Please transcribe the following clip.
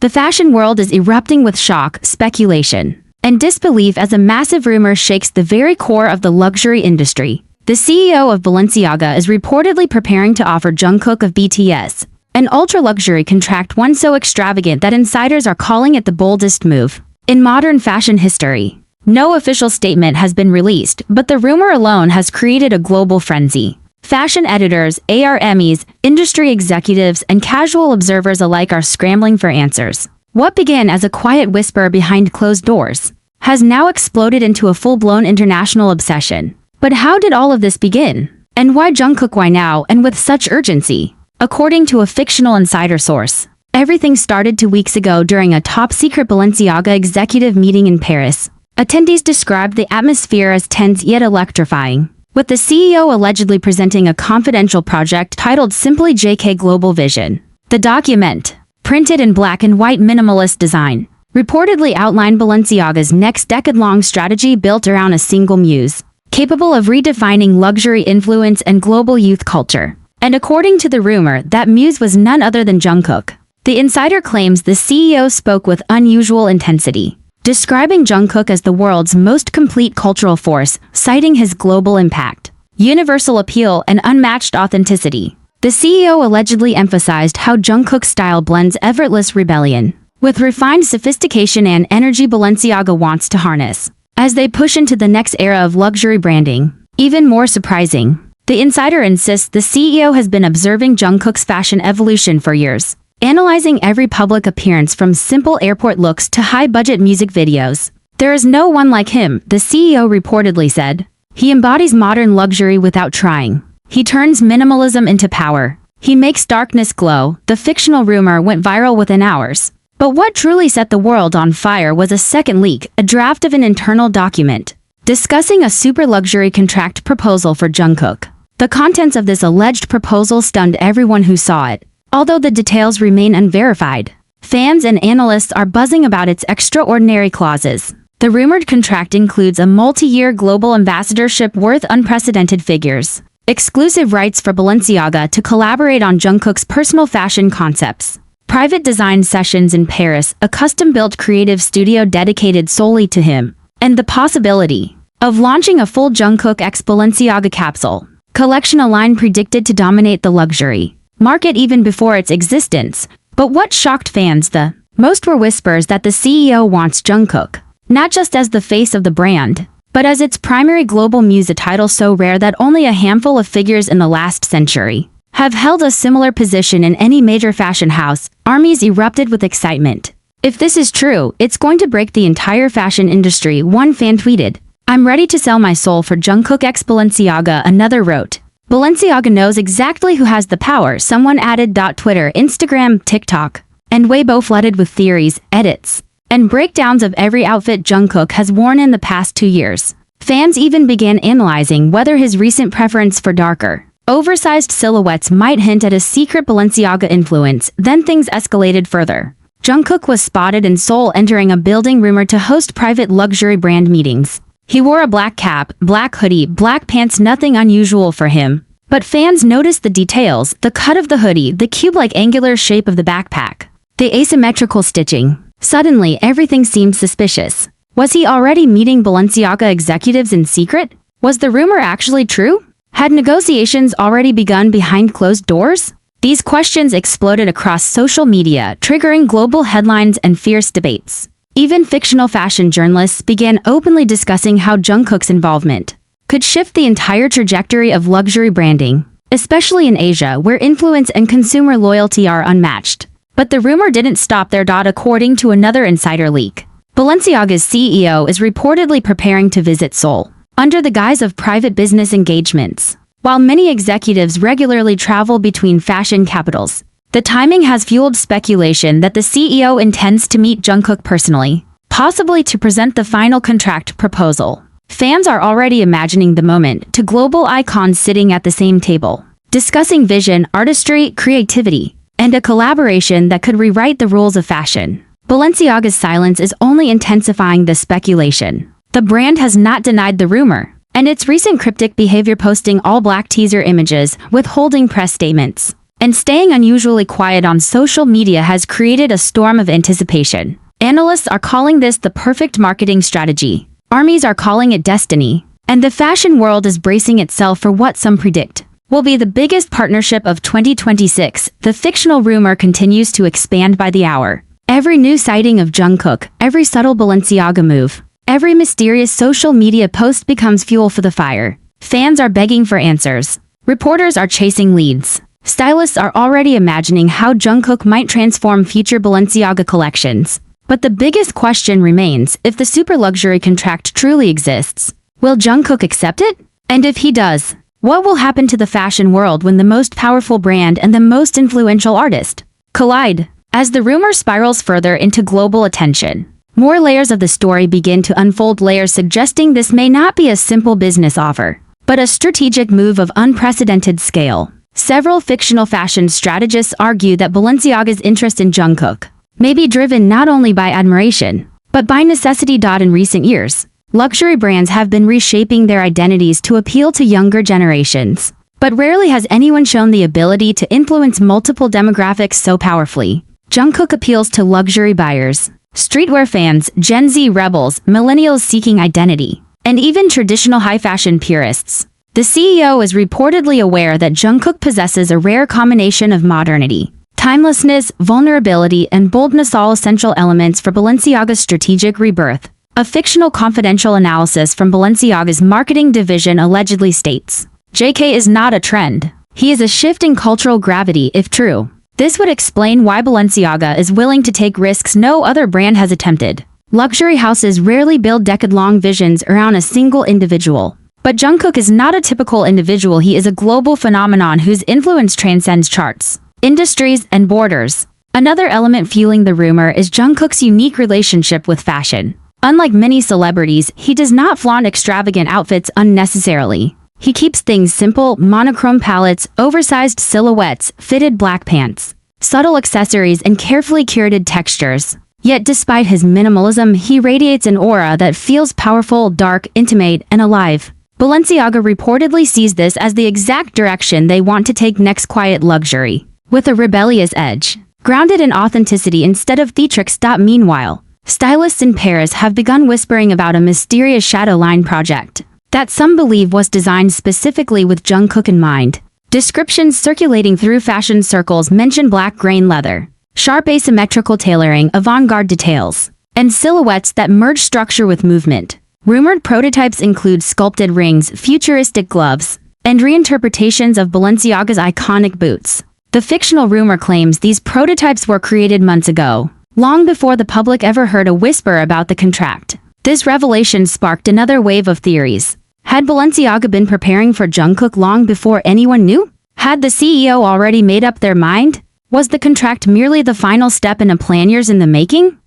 The fashion world is erupting with shock, speculation, and disbelief as a massive rumor shakes the very core of the luxury industry. The CEO of Balenciaga is reportedly preparing to offer Jungkook of BTS an ultra-luxury contract, one so extravagant that insiders are calling it the boldest move in modern fashion history. No official statement has been released, but the rumor alone has created a global frenzy. Fashion editors, ARMEs, industry executives, and casual observers alike are scrambling for answers. What began as a quiet whisper behind closed doors has now exploded into a full-blown international obsession. But how did all of this begin? And why Jungkook? Why now, and with such urgency? According to a fictional insider source, everything started 2 weeks ago during a top-secret Balenciaga executive meeting in Paris. Attendees described the atmosphere as tense yet electrifying, with the CEO allegedly presenting a confidential project titled simply JK Global Vision. The document, printed in black and white minimalist design, reportedly outlined Balenciaga's next decade-long strategy built around a single muse, capable of redefining luxury influence and global youth culture. And according to the rumor, that muse was none other than Jungkook. The insider claims the CEO spoke with unusual intensity, describing Jungkook as the world's most complete cultural force, citing his global impact, universal appeal, and unmatched authenticity. The CEO allegedly emphasized how Jungkook's style blends effortless rebellion with refined sophistication and energy Balenciaga wants to harness as they push into the next era of luxury branding. Even more surprising, the insider insists the CEO has been observing Jungkook's fashion evolution for years, analyzing every public appearance from simple airport looks to high-budget music videos. There is no one like him, the CEO reportedly said. He embodies modern luxury without trying. He turns minimalism into power. He makes darkness glow. The fictional rumor went viral within hours. But what truly set the world on fire was a second leak, a draft of an internal document discussing a super luxury contract proposal for Jungkook. The contents of this alleged proposal stunned everyone who saw it. Although the details remain unverified, fans and analysts are buzzing about its extraordinary clauses. The rumored contract includes a multi-year global ambassadorship worth unprecedented figures, exclusive rights for Balenciaga to collaborate on Jungkook's personal fashion concepts, private design sessions in Paris, a custom-built creative studio dedicated solely to him, and the possibility of launching a full Jungkook x Balenciaga capsule collection, a line predicted to dominate the luxury market even before its existence. But what shocked fans the most were whispers that the CEO wants Jungkook not just as the face of the brand, but as its primary global muse, a title so rare that only a handful of figures in the last century have held a similar position in any major fashion house. Armies erupted with excitement. If this is true, it's going to break the entire fashion industry, one fan tweeted. I'm ready to sell my soul for Jungkook x Balenciaga, another wrote. Balenciaga knows exactly who has the power, someone added. Twitter, Instagram, TikTok, and Weibo flooded with theories, edits, and breakdowns of every outfit Jungkook has worn in the past 2 years. Fans even began analyzing whether his recent preference for darker, oversized silhouettes might hint at a secret Balenciaga influence. Then things escalated further. Jungkook was spotted in Seoul entering a building rumored to host private luxury brand meetings. He wore a black cap, black hoodie, black pants, nothing unusual for him. But fans noticed the details, the cut of the hoodie, the cube-like angular shape of the backpack, the asymmetrical stitching. Suddenly, everything seemed suspicious. Was he already meeting Balenciaga executives in secret? Was the rumor actually true? Had negotiations already begun behind closed doors? These questions exploded across social media, triggering global headlines and fierce debates. Even fictional fashion journalists began openly discussing how Jungkook's involvement could shift the entire trajectory of luxury branding, especially in Asia, where influence and consumer loyalty are unmatched. But the rumor didn't stop there. According to another insider leak, Balenciaga's CEO is reportedly preparing to visit Seoul under the guise of private business engagements. While many executives regularly travel between fashion capitals, the timing has fueled speculation that the CEO intends to meet Jungkook personally, possibly to present the final contract proposal. Fans are already imagining the moment, two global icons sitting at the same table, discussing vision, artistry, creativity, and a collaboration that could rewrite the rules of fashion. Balenciaga's silence is only intensifying the speculation. The brand has not denied the rumor, and its recent cryptic behavior, posting all black teaser images, withholding press statements, and staying unusually quiet on social media has created a storm of anticipation. Analysts are calling this the perfect marketing strategy. Armies are calling it destiny. And the fashion world is bracing itself for what some predict will be the biggest partnership of 2026. The fictional rumor continues to expand by the hour. Every new sighting of Jungkook, every subtle Balenciaga move, every mysterious social media post becomes fuel for the fire. Fans are begging for answers. Reporters are chasing leads. Stylists are already imagining how Jungkook might transform future Balenciaga collections. But the biggest question remains, if the super luxury contract truly exists, will Jungkook accept it? And if he does, what will happen to the fashion world when the most powerful brand and the most influential artist collide? As the rumor spirals further into global attention, more layers of the story begin to unfold, layers suggesting this may not be a simple business offer, but a strategic move of unprecedented scale. Several fictional fashion strategists argue that Balenciaga's interest in Jungkook may be driven not only by admiration, but by necessity. In recent years, luxury brands have been reshaping their identities to appeal to younger generations, but rarely has anyone shown the ability to influence multiple demographics so powerfully. Jungkook appeals to luxury buyers, streetwear fans, Gen Z rebels, millennials seeking identity, and even traditional high-fashion purists. The CEO is reportedly aware that Jungkook possesses a rare combination of modernity, timelessness, vulnerability, and boldness, all essential elements for Balenciaga's strategic rebirth. A fictional confidential analysis from Balenciaga's marketing division allegedly states, JK is not a trend. He is a shift in cultural gravity. If true, this would explain why Balenciaga is willing to take risks no other brand has attempted. Luxury houses rarely build decade-long visions around a single individual. But Jungkook is not a typical individual. He is a global phenomenon whose influence transcends charts, industries, and borders. Another element fueling the rumor is Jungkook's unique relationship with fashion. Unlike many celebrities, he does not flaunt extravagant outfits unnecessarily. He keeps things simple: monochrome palettes, oversized silhouettes, fitted black pants, subtle accessories, and carefully curated textures. Yet despite his minimalism, he radiates an aura that feels powerful, dark, intimate, and alive. Balenciaga reportedly sees this as the exact direction they want to take next: quiet luxury, with a rebellious edge, grounded in authenticity instead of theatrics. Meanwhile, stylists in Paris have begun whispering about a mysterious shadow line project that some believe was designed specifically with Jungkook in mind. Descriptions circulating through fashion circles mention black grain leather, sharp asymmetrical tailoring, avant-garde details, and silhouettes that merge structure with movement. Rumored prototypes include sculpted rings, futuristic gloves, and reinterpretations of Balenciaga's iconic boots. The fictional rumor claims these prototypes were created months ago, long before the public ever heard a whisper about the contract. This revelation sparked another wave of theories. Had Balenciaga been preparing for Jungkook long before anyone knew? Had the CEO already made up their mind? Was the contract merely the final step in a plan years in the making?